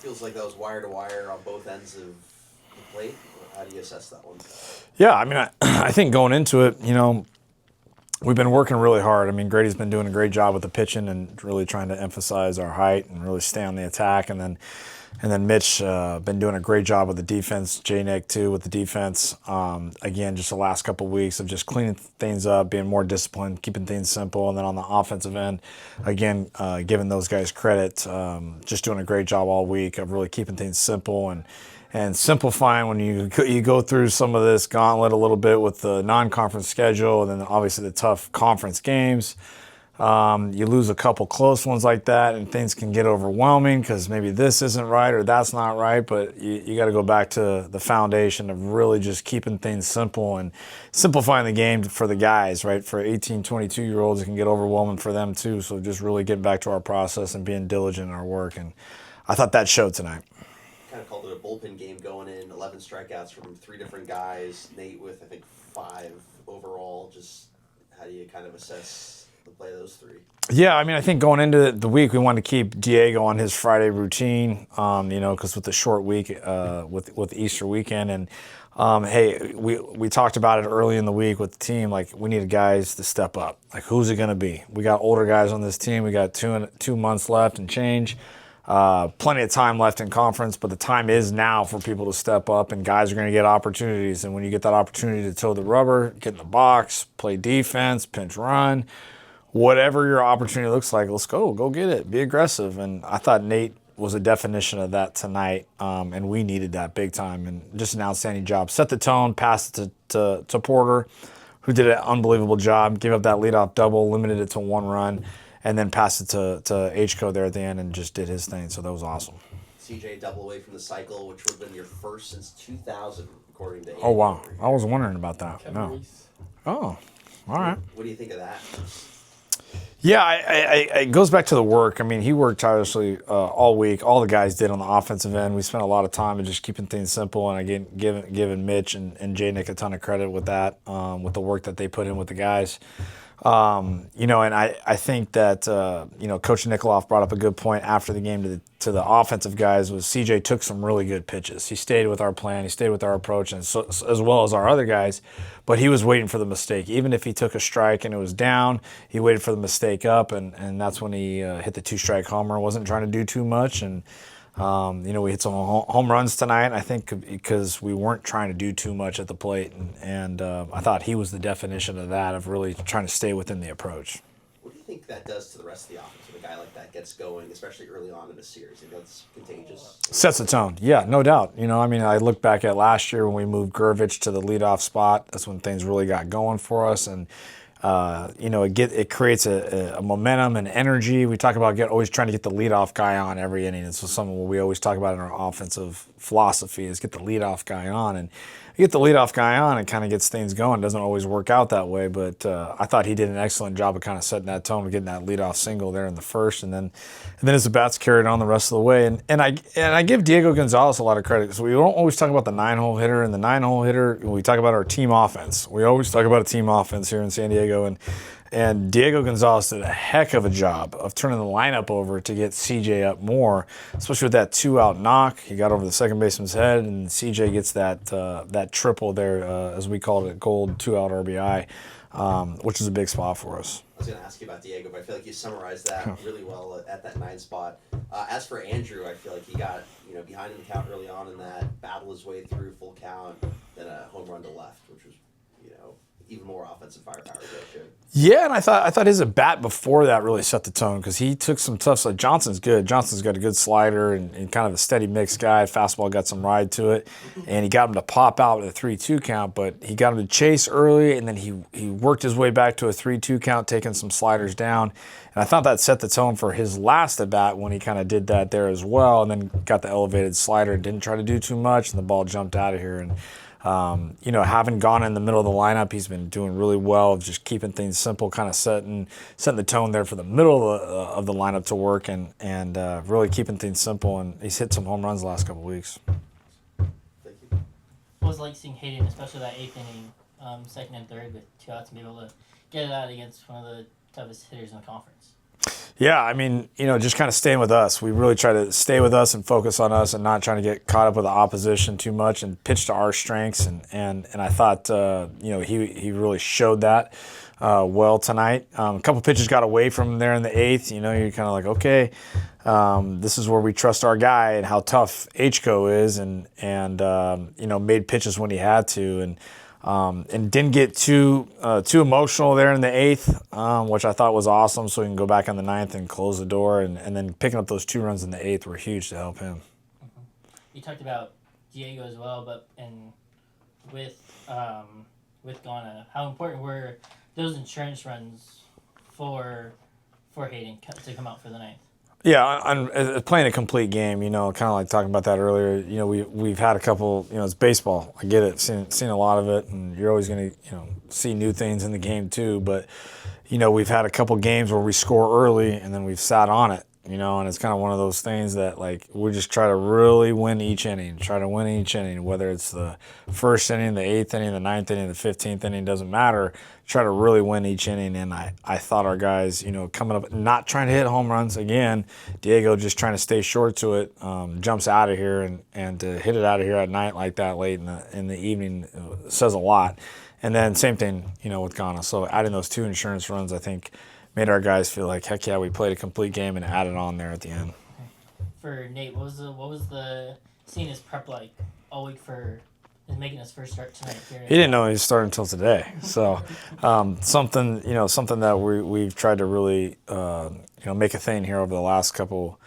Feels like that was wire to wire on both ends of the plate. How do you assess that one? Yeah, I mean, I think going into it, we've been working really hard. I mean, Grady's been doing a great job with the pitching and really trying to emphasize our height and really stay on the attack. And then Mitch been doing a great job with the defense. J-Nick too with the defense. Again, just the last couple of weeks of just cleaning things up, being more disciplined, keeping things simple. And then on the offensive end, again, giving those guys credit, just doing a great job all week of really keeping things simple and simplifying when you go through some of this gauntlet a little bit with the non-conference schedule and then obviously the tough conference games. You lose a couple close ones like that and things can get overwhelming because maybe this isn't right or that's not right, but you got to go back to the foundation of really just keeping things simple and simplifying the game for the guys, right? For 18, 22-year-olds, it can get overwhelming for them too, so just really getting back to our process and being diligent in our work, and I thought that showed tonight. Kind of called it a bullpen game going in, 11 strikeouts from 3 different guys, Nate with, I think, 5 overall. Just how do you kind of assess the play of those 3? Yeah, I mean, I think going into the week, we wanted to keep Diego on his Friday routine, because with the short week, with Easter weekend, and hey, we talked about it early in the week with the team. Like, we needed guys to step up. Like, who's it going to be? We got older guys on this team. We got 2 months left and change. Plenty of time left in conference, but the time is now for people to step up, and guys are going to get opportunities. And when you get that opportunity to toe the rubber, get in the box, play defense, pinch run, whatever your opportunity looks like, let's go get it, be aggressive. And I thought Nate was a definition of that tonight, and we needed that big time. And just an outstanding job. Set the tone, passed it to Porter, who did an unbelievable job. Gave up that leadoff double, limited it to 1 run. And then passed it to H-Co there at the end and just did his thing. So that was awesome. CJ double away from the cycle, which would have been your first since 2000, according to Andy. Oh, wow. I was wondering about that. No. Oh, all right. What do you think of that? Yeah, it goes back to the work. I mean, he worked tirelessly all week. All the guys did on the offensive end. We spent a lot of time in just keeping things simple, and again, giving Mitch and J-Nick a ton of credit with that, with the work that they put in with the guys. And I think that, Coach Nikoloff brought up a good point after the game to the offensive guys was CJ took some really good pitches. He stayed with our plan. He stayed with our approach, and so, as well as our other guys, but he was waiting for the mistake. Even if he took a strike and it was down, he waited for the mistake up, and that's when he hit the 2-strike homer. Wasn't trying to do too much, and we hit some home runs tonight, I think, because we weren't trying to do too much at the plate. And I thought he was the definition of that, of really trying to stay within the approach. What do you think that does to the rest of the offense when a guy like that gets going, especially early on in a series? I think that's contagious. Sets the tone. Yeah, no doubt. I look back at last year when we moved Gurvich to the leadoff spot. That's when things really got going for us. And it creates a momentum and energy. We talk about always trying to get the leadoff guy on every inning. It's something we always talk about in our offensive philosophy is get the leadoff guy on. And you get the leadoff guy on, it kind of gets things going. It doesn't always work out that way, but I thought he did an excellent job of kind of setting that tone, getting that leadoff single there in the first, and then his bats carried on the rest of the way. And I give Diego Gonzalez a lot of credit. So we don't always talk about the 9-hole hitter, and the 9-hole hitter, when we talk about our team offense. We always talk about a team offense here in San Diego, and Diego Gonzalez did a heck of a job of turning the lineup over to get CJ up more, especially with that 2-out knock. He got over the second baseman's head, and CJ gets that triple there, as we called it, gold 2-out RBI, which is a big spot for us. I was going to ask you about Diego, but I feel like you summarized that really well at that 9 spot. As for Andrew, I feel like he got behind in the count early on in that, battled his way through full count, then a home run to left, which was even more offensive firepower. Yeah, and I thought his at bat before that really set the tone because he took some tough. So Johnson's good. Johnson's got a good slider and kind of a steady mix guy. Fastball got some ride to it, and he got him to pop out with a 3-2 count. But he got him to chase early, and then he worked his way back to a 3-2 count, taking some sliders down. And I thought that set the tone for his last at bat when he kind of did that there as well, and then got the elevated slider. Didn't try to do too much, and the ball jumped out of here. And having gone in the middle of the lineup, he's been doing really well, just keeping things simple, kind of setting the tone there for the middle of the lineup to work, and really keeping things simple. And he's hit some home runs the last couple of weeks. Thank you. What was it like seeing Hayden, especially that 8th inning, second and third with 2 outs, and be able to get it out against one of the toughest hitters in the conference? Yeah, I mean, just kind of staying with us. We really try to stay with us and focus on us and not trying to get caught up with the opposition too much and pitch to our strengths. And I thought, he really showed that well tonight. A couple pitches got away from him there in the eighth. You're kind of like, okay, this is where we trust our guy and how tough Hco is and made pitches when he had to. And didn't get too emotional there in the eighth, which I thought was awesome. So we can go back in the ninth and close the door, and then picking up those 2 runs in the eighth were huge to help him. Mm-hmm. You talked about Diego as well, but with Ghana, how important were those insurance runs for Hayden to come out for the ninth? Yeah, playing a complete game, kind of like talking about that earlier. We've had a couple. It's baseball. I get it. Seen a lot of it, and you're always going to see new things in the game too. But we've had a couple games where we score early and then we've sat on it. And it's kind of one of those things that we just try to really win each inning. Whether it's the first inning, the eighth inning, the ninth inning, the 15th inning, doesn't matter. Try to really win each inning. And I thought our guys, coming up, not trying to hit home runs again. Diego just trying to stay short to it, jumps out of here and to hit it out of here at night like that late in the evening says a lot. And then same thing, with Ghana. So adding those 2 insurance runs, I think, made our guys feel like, heck yeah, we played a complete game and added on there at the end. For Nate, what was the seeing his prep like all week for making his first start tonight? He didn't know he was starting until today. So something that we've tried to really make a thing here over the last couple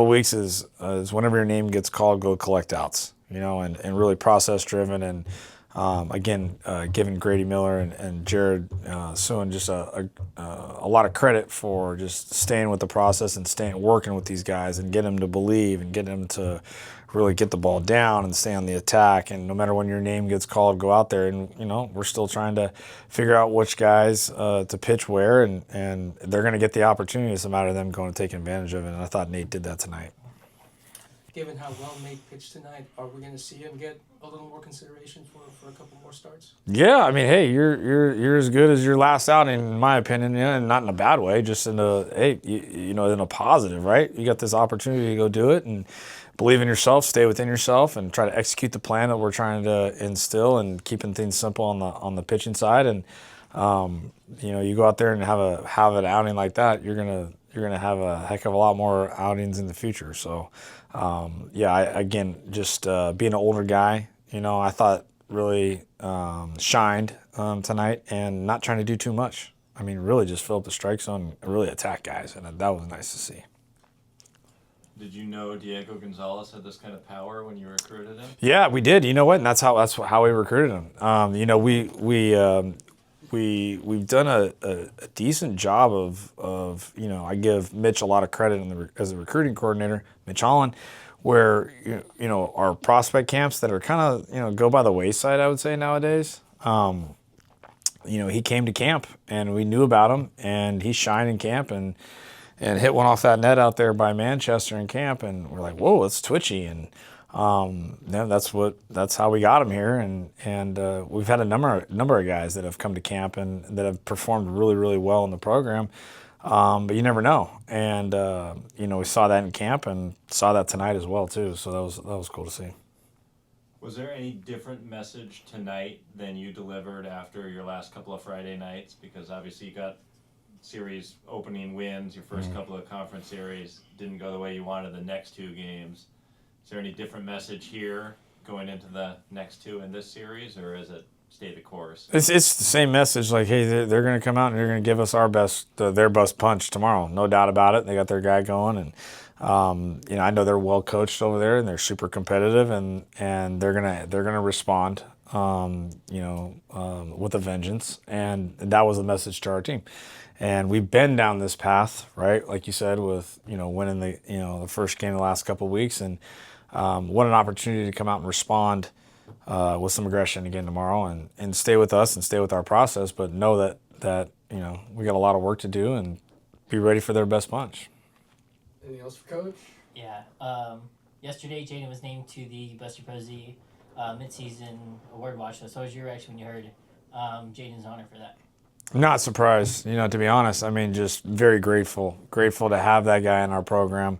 weeks is whenever your name gets called, go collect outs. And really process driven and. Giving Grady Miller and Jared Suin just a lot of credit for just staying with the process and working with these guys and getting them to believe and getting them to really get the ball down and stay on the attack. And no matter when your name gets called, go out there. And, we're still trying to figure out which guys to pitch where, and they're going to get the opportunity. It's a matter of them going to take advantage of it. And I thought Nate did that tonight. Given how well Nate pitched tonight, are we going to see him get a little more consideration for a couple more starts? Yeah, I mean, hey, you're as good as your last outing, in my opinion, and not in a bad way, just in in a positive, right? You got this opportunity to go do it and believe in yourself, stay within yourself, and try to execute the plan that we're trying to instill and keeping things simple on the pitching side. And you go out there and have an outing like that, you're gonna have a heck of a lot more outings in the future. So. Just being an older guy, I thought really shined tonight and not trying to do too much. I mean, really just fill up the strike zone and really attack guys, and that was nice to see. Did you know Diego Gonzalez had this kind of power when you recruited him? Yeah, we did. You know what? And that's how we recruited him. We've done a decent job of I give Mitch a lot of credit as a recruiting coordinator, Mitch Holland, where our prospect camps that are kind of go by the wayside, I would say nowadays. He came to camp and we knew about him, and he shined in camp and hit one off that net out there by Manchester in camp, and we're like, whoa, it's twitchy. And that's how we got him here, and we've had a number of guys that have come to camp and that have performed really, really well in the program, but you never know. And we saw that in camp and saw that tonight as well too. So that was cool to see. Was there any different message tonight than you delivered after your last couple of Friday nights? Because obviously you got series opening wins, your first couple of conference series didn't go the way you wanted the next 2 games. Is there any different message here going into the next 2 in this series, or is it stay the course? It's the same message. Like, hey, they're going to come out and they're going to give us their best punch tomorrow, no doubt about it. They got their guy going, and I know they're well coached over there and they're super competitive, and they're gonna respond, with a vengeance. And that was the message to our team. And we've been down this path, right? Like you said, with winning the first game the last couple of weeks, and what an opportunity to come out and respond with some aggression again tomorrow, and stay with us and stay with our process, but know that we got a lot of work to do and be ready for their best punch. Anything else for Coach? Yeah. Yesterday, Jaden was named to the Buster Posey midseason award watch list. So what was your reaction when you heard Jaden's honor for that? Not surprised, to be honest. I mean, just very grateful to have that guy in our program.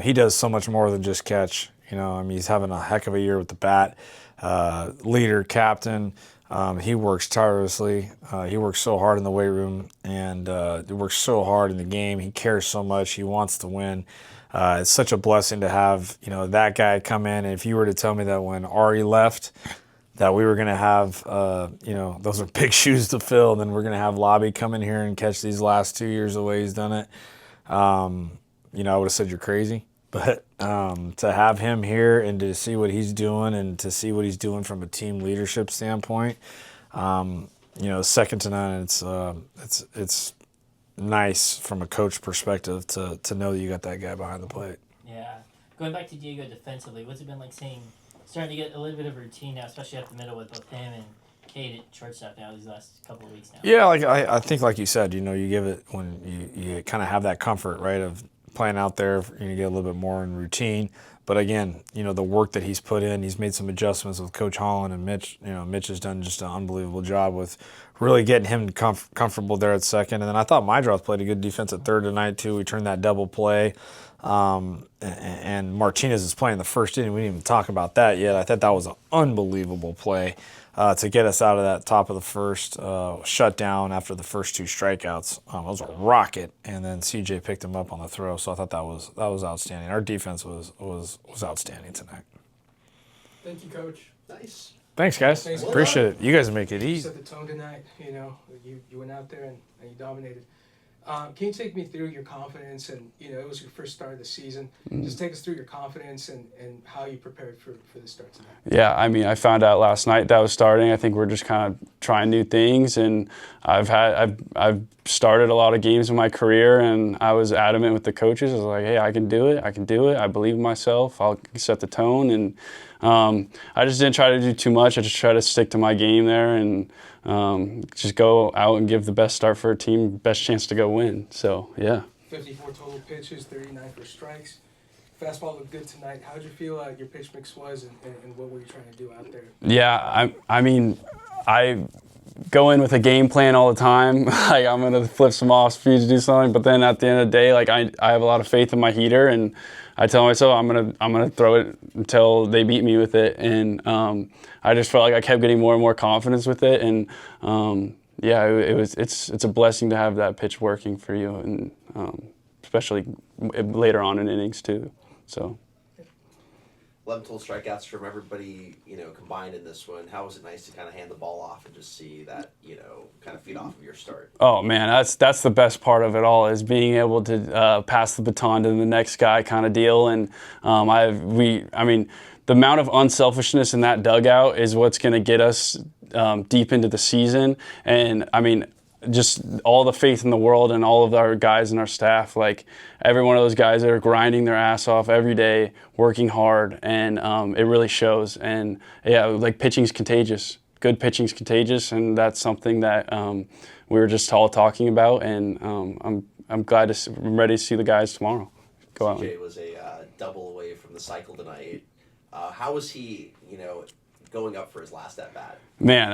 He does so much more than just catch. He's having a heck of a year with the bat. Leader, captain. He works tirelessly. He works so hard in the weight room, and he works so hard in the game. He cares so much. He wants to win. It's such a blessing to have that guy come in. And if you were to tell me that when Ari left, that we were going to have, those are big shoes to fill, and then we're going to have Lobby come in here and catch these last 2 years the way he's done it. I would have said you're crazy. But to have him here and to see what he's doing and to see what he's doing from a team leadership standpoint, second to none. It's nice from a coach perspective to know that you got that guy behind the plate. Yeah. Going back to Diego defensively, what's it been like starting to get a little bit of a routine now, especially up the middle with both him and Cade at shortstop now these last couple of weeks now? Yeah, I think like you said, you give it when you kind of have that comfort, right, of playing out there, you get a little bit more in routine. But again, the work that he's put in, he's made some adjustments with Coach Holland and Mitch. Mitch has done just an unbelievable job with really getting him comfortable there at second. And then I thought Mydroth played a good defense at third tonight too. We turned that double play. And Martinez is playing the first inning. We didn't even talk about that yet. I thought that was an unbelievable play to get us out of that top of the first shutdown after the first 2 strikeouts. It was a rocket, and then CJ picked him up on the throw. So I thought that was outstanding. Our defense was outstanding tonight. Thank you, Coach. Nice. Thanks, guys. Thanks. Appreciate it. You guys make it You easy. set the tone tonight. You went out there and you dominated. Can you take me through your confidence and, it was your first start of the season. Just take us through your confidence and how you prepared for the start tonight. Yeah, I found out last night that I was starting. I think we're just kind of trying new things, and I've started a lot of games in my career, and I was adamant with the coaches. I was like, hey, I can do it. I believe in myself. I'll set the tone, and I just didn't try to do too much. I just tried to stick to my game there and just go out and give the best start for a team, best chance to go win. So, yeah. 54 total pitches, 39 for strikes. Fastball looked good tonight. How did you feel your pitch mix was, and what were you trying to do out there? Yeah, I go in with a game plan all the time. Like, I'm going to flip some off speed to do something, but then at the end of the day, like I have a lot of faith in my heater, and I tell myself I'm gonna throw it until they beat me with it, and I just felt like I kept getting more and more confidence with it, and it's a blessing to have that pitch working for you, and especially later on in innings too. So 11 total strikeouts from everybody, combined in this one. How was it nice to kind of hand the ball off and just see that, kind of feed off of your start? Oh man, that's the best part of it all, is being able to pass the baton to the next guy kind of deal. And the amount of unselfishness in that dugout is what's going to get us deep into the season. And just all the faith in the world and all of our guys and our staff, like every one of those guys that are grinding their ass off every day, working hard, and it really shows. And yeah, like pitching's contagious. Good pitching's contagious, and that's something that we were just all talking about. And I'm ready to see the guys tomorrow. Go out. CJ was a double away from the cycle tonight. How was he, going up for his last at bat? Man,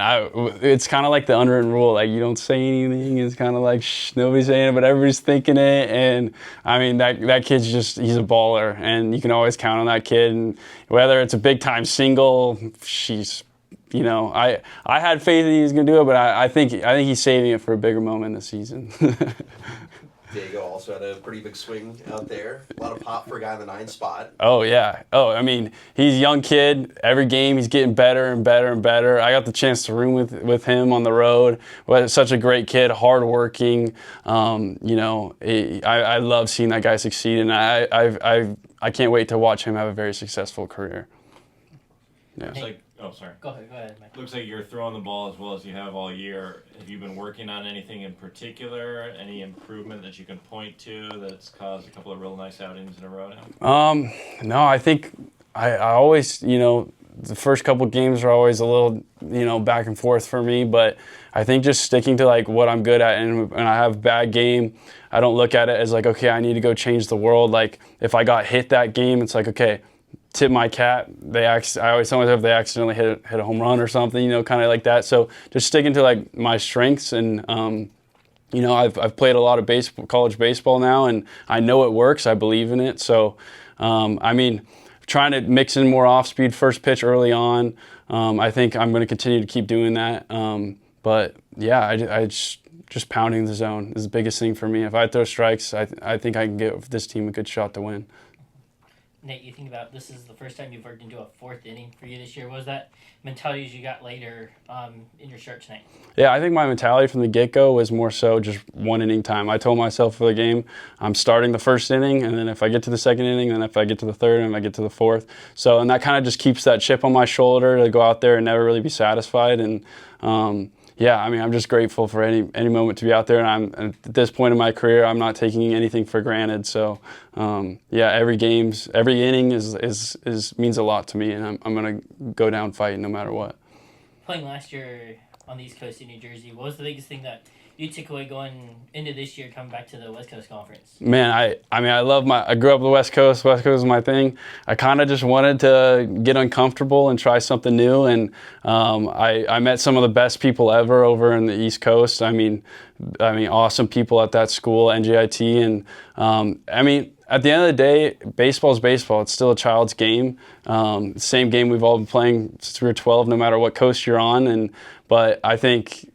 it's kind of like the unwritten rule. Like, you don't say anything. It's kind of like, nobody's saying it, but everybody's thinking it. And that kid's he's a baller, and you can always count on that kid. And whether it's a big time single, I had faith that he was gonna do it, but I think he's saving it for a bigger moment in the season. Diego also had a pretty big swing out there. A lot of pop for a guy in the 9 spot. Oh, yeah. He's a young kid. Every game he's getting better and better and better. I got the chance to room with him on the road. Well, such a great kid, hardworking. I love seeing that guy succeed, and I can't wait to watch him have a very successful career. Yeah. Sorry. Go ahead, Mike. Looks like you're throwing the ball as well as you have all year. Have you been working on anything in particular? Any improvement that you can point to that's caused a couple of real nice outings in a row now? No, I think I always, the first couple games are always a little, back and forth for me. But I think just sticking to like what I'm good at, and when I have a bad game, I don't look at it as like, okay, I need to go change the world. Like if I got hit that game, it's like, okay, tip my cap. I always tell myself they accidentally hit a home run or something, kind of like that. So just sticking to like my strengths and. I've played a lot of college baseball now, and I know it works. I believe in it. So, trying to mix in more off-speed first pitch early on. I think I'm going to continue to keep doing that. But yeah, I just pounding the zone is the biggest thing for me. If I throw strikes, I think I can give this team a good shot to win. Nate, you think about this is the first time you've worked into a fourth inning for you this year. What was that mentality as you got later in your shirt tonight? Yeah, I think my mentality from the get-go was more so just one inning time. I told myself for the game, I'm starting the first inning, and then if I get to the second inning, then if I get to the third, and if I get to the fourth. So, and that kind of just keeps that chip on my shoulder to go out there and never really be satisfied. And I'm just grateful for any moment to be out there. And at this point in my career, I'm not taking anything for granted. So, every inning is means a lot to me, and I'm gonna go down fighting no matter what. Playing last year on the East Coast in New Jersey, what was the biggest thing that you took away going into this year, coming back to the West Coast Conference? Man, I grew up on the West Coast. West Coast is my thing. I kind of just wanted to get uncomfortable and try something new. And I met some of the best people ever over in the East Coast. I mean, awesome people at that school, NJIT. And at the end of the day, baseball is baseball. It's still a child's game. Same game we've all been playing since we were 12, no matter what coast you're on. But I think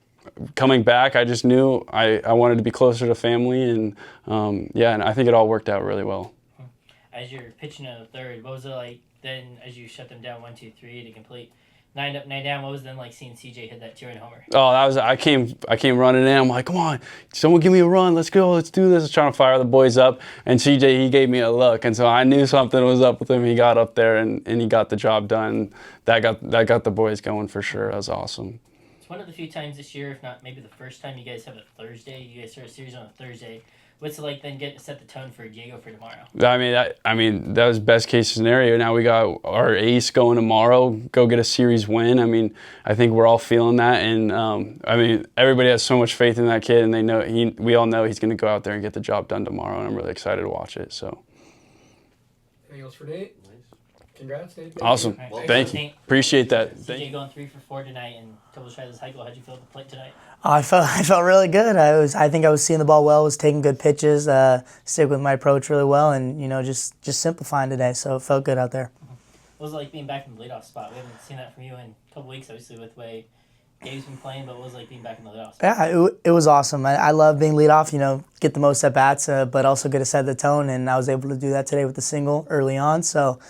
coming back, I just knew I wanted to be closer to family, and I think it all worked out really well. As you're pitching in the third, what was it like then as you shut them down 1-2-3 to complete 9 up, 9 down? What was it then like seeing CJ hit that 2-run homer? Oh, I came running in. I'm like, come on, someone give me a run. Let's go. Let's do this. I was trying to fire the boys up, and CJ, he gave me a look, and so I knew something was up with him. He got up there and he got the job done. That got the boys going for sure. That was awesome. It's one of the few times this year, if not maybe the first time, you guys have a Thursday. You guys start a series on a Thursday. What's it like then getting to set the tone for Diego for tomorrow? That was best case scenario. Now we got our ace going tomorrow, go get a series win. I think we're all feeling that, and everybody has so much faith in that kid, and we all know he's going to go out there and get the job done tomorrow, and I'm really excited to watch it. So. Anything else for Nate? Congrats, Nate. Awesome. Right. Thank you. Appreciate that. CJ going 3 for 4 tonight and a couple of tries of cycle. How'd you feel at the plate tonight? I felt really good. I think I was seeing the ball well, was taking good pitches, stick with my approach really well, and just simplifying today. So it felt good out there. What was it like being back in the leadoff spot? We haven't seen that from you in a couple weeks, obviously, with the way Gabe's been playing, but what was it like being back in the leadoff spot? Yeah, it was awesome. I love being leadoff, get the most at bats, but also get to set the tone, and I was able to do that today with the single early on. So.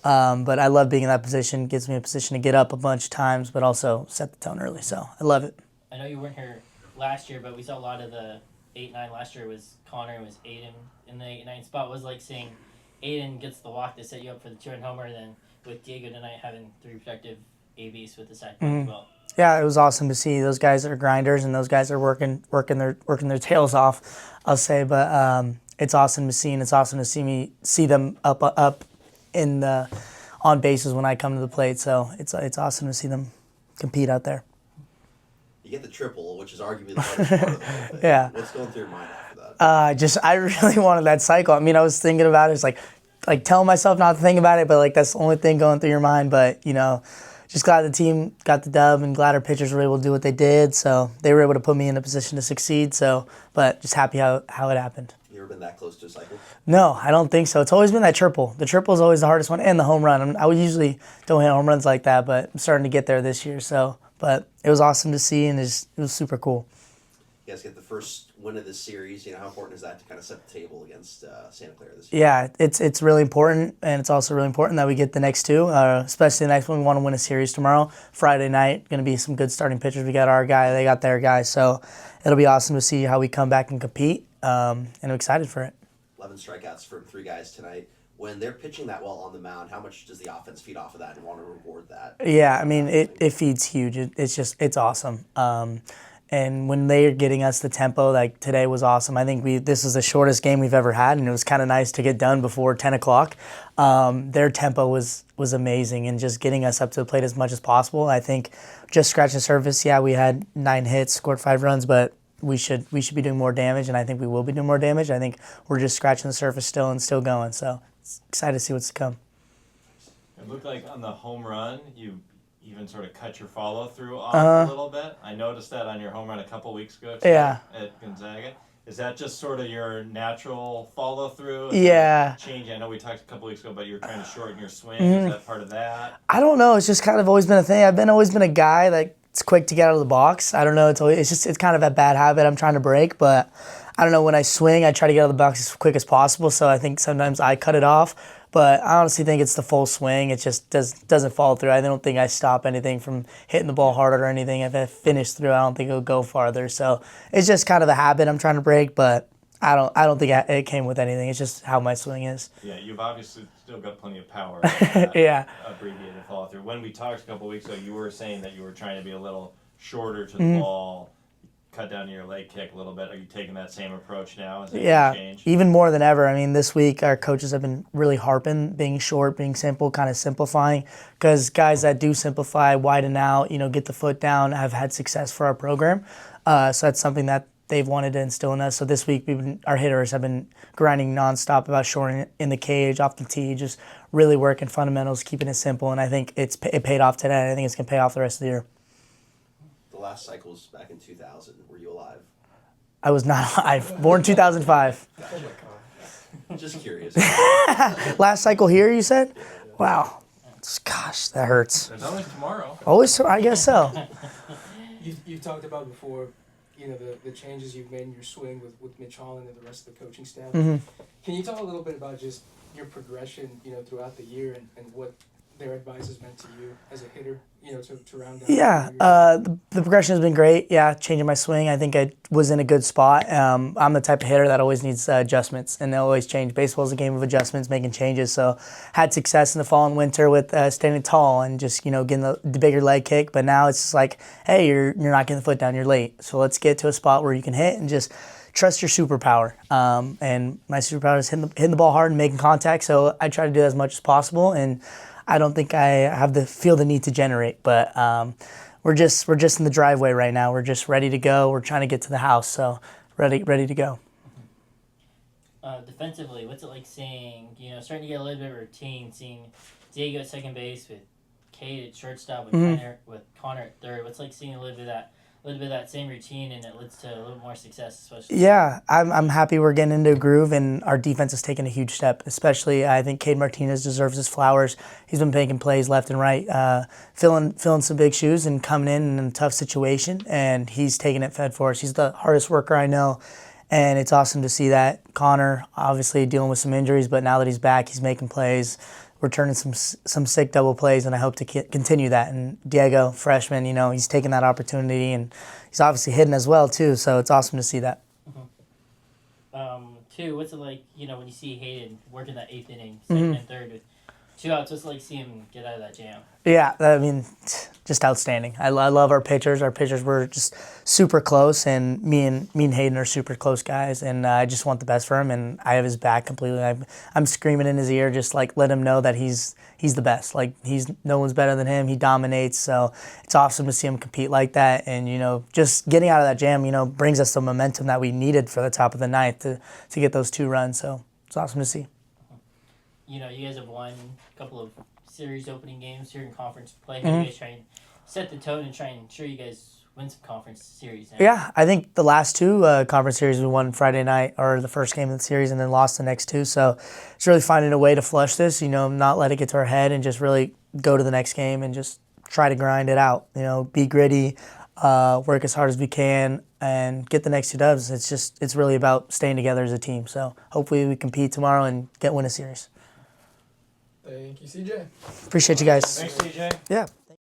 But I love being in that position. It gives me a position to get up a bunch of times, but also set the tone early. So I love it. I know you weren't here last year, but we saw a lot of the 8-9 last year was Connor and was Aiden in the 8-9 spot. What was it like seeing Aiden gets the walk to set you up for the 2-run homer, and then with Diego tonight having 3 productive ABs with the side as well? Yeah, it was awesome to see. Those guys are grinders, and those guys are working their tails off, I'll say. But it's awesome to see, and it's awesome to see them up in the on bases when I come to the plate. So it's awesome to see them compete out there. You get the triple, which is arguably the hardest part of the whole thing. Yeah. What's going through your mind after that? I really wanted that cycle. I was thinking about it. It's like telling myself not to think about it, but that's the only thing going through your mind. But just glad the team got the dub, and glad our pitchers were able to do what they did. So they were able to put me in a position to succeed. So, but just happy how it happened. You ever been that close to a cycle? No, I don't think so. It's always been that triple. The triple is always the hardest one, and the home run. I usually don't hit home runs like that, but I'm starting to get there this year. So, but it was awesome to see, and it was super cool. You guys get the first win of this series. How important is that to kind of set the table against Santa Clara this year? Yeah, it's really important, and it's also really important that we get the next 2, especially the next one. We want to win a series tomorrow, Friday night. Going to be some good starting pitchers. We got our guy, they got their guy, so it'll be awesome to see how we come back and compete, and I'm excited for it. 11 strikeouts from 3 guys tonight. When they're pitching that well on the mound, how much does the offense feed off of that and want to reward that? Yeah, it feeds huge. It's awesome. And when they're getting us the tempo, like today was awesome. I think this is the shortest game we've ever had, and it was kind of nice to get done before 10 o'clock. Their tempo was amazing, and just getting us up to the plate as much as possible. I think just scratching the surface, yeah, we had 9 hits, scored 5 runs, but we should be doing more damage, and I think we will be doing more damage. I think we're just scratching the surface still and still going. So excited to see what's to come. It looked like on the home run, you even sort of cut your follow through off a little bit. I noticed that on your home run a couple weeks ago too, at Gonzaga. Is that just sort of your natural follow through? Yeah. Change. I know we talked a couple weeks ago, but you were trying to shorten your swing. Is that part of that? I don't know. It's just kind of always been a thing. Always been a guy that's quick to get out of the box. I don't know. It's kind of a bad habit I'm trying to break, but I don't know. When I swing, I try to get out of the box as quick as possible. So I think sometimes I cut it off, but I honestly think it's the full swing. It just doesn't follow through. I don't think I stop anything from hitting the ball harder or anything. If I finish through, I don't think it'll go farther. So it's just kind of a habit I'm trying to break, but I don't think it came with anything. It's just how my swing is. Yeah, you've obviously still got plenty of power. Yeah. Abbreviated follow through. When we talked a couple weeks ago, you were saying that you were trying to be a little shorter to the ball, cut down your leg kick a little bit. Are you taking that same approach now? Has anything changed? Even more than ever. I mean, this week our coaches have been really harping, being short, being simple, kind of simplifying, because guys that do simplify, widen out, get the foot down, have had success for our program. So that's something that they've wanted to instill in us. So this week, our hitters have been grinding nonstop about shortening in the cage, off the tee, just really working fundamentals, keeping it simple. And I think it paid off today. And I think it's going to pay off the rest of the year. The last cycle was back in 2000. Were you alive? I was not alive. Born 2005. Just curious. Last cycle here, you said? Wow. Gosh, that hurts. There's always tomorrow. Always, I guess so. You've talked about before, the changes you've made in your swing with Mitch Holland and the rest of the coaching staff. Mm-hmm. Can you talk a little bit about just your progression, throughout the year and what their advice has meant to you as a hitter, to round out? Yeah, the progression has been great. Yeah, changing my swing. I think I was in a good spot. I'm the type of hitter that always needs adjustments, and they'll always change. Baseball's a game of adjustments, making changes. So had success in the fall and winter with standing tall and just, getting the bigger leg kick. But now it's just like, hey, you're not getting the foot down, you're late. So let's get to a spot where you can hit and just trust your superpower. And my superpower is hitting the ball hard and making contact. So I try to do as much as possible, and I don't think I feel the need to generate, but we're just in the driveway right now. We're just ready to go. We're trying to get to the house, so ready to go. Defensively, what's it like seeing, starting to get a little bit of routine, seeing Diego at second base with Cade at shortstop with Connor at third. What's it like seeing a little bit of that same routine, and it leads to a little more success, especially. Yeah, I'm happy we're getting into a groove, and our defense has taken a huge step. Especially, I think Cade Martinez deserves his flowers. He's been making plays left and right, filling some big shoes and coming in a tough situation, and he's taking it fed for us. He's the hardest worker I know, and it's awesome to see that. Connor, obviously dealing with some injuries, but now that he's back, he's making plays. We're turning some sick double plays, and I hope to continue that. And Diego, freshman, he's taking that opportunity, and he's obviously hitting as well too. So it's awesome to see that. Two, what's it like? When you see Hayden working that eighth inning, second and third with 2 outs, what's it like seeing him get out of that jam? Yeah, I mean, just outstanding. I love our pitchers. Our pitchers were just super close, and me and Hayden are super close guys, and I just want the best for him, and I have his back completely. I'm screaming in his ear, just like let him know that he's the best. Like no one's better than him. He dominates, so it's awesome to see him compete like that, and just getting out of that jam, brings us the momentum that we needed for the top of the ninth to get those 2 runs. So it's awesome to see. You guys have won a couple of series opening games here in conference play. How do you guys try and set the tone and try and ensure you guys win some conference series now? Yeah, I think the last 2 conference series we won Friday night, or the first game of the series, and then lost the next 2. So it's really finding a way to flush this, not let it get to our head, and just really go to the next game and just try to grind it out. Be gritty, work as hard as we can, and get the next 2 dubs. It's really about staying together as a team. So hopefully we compete tomorrow and win a series. Thank you, CJ. Appreciate you guys. Thanks, CJ. Yeah.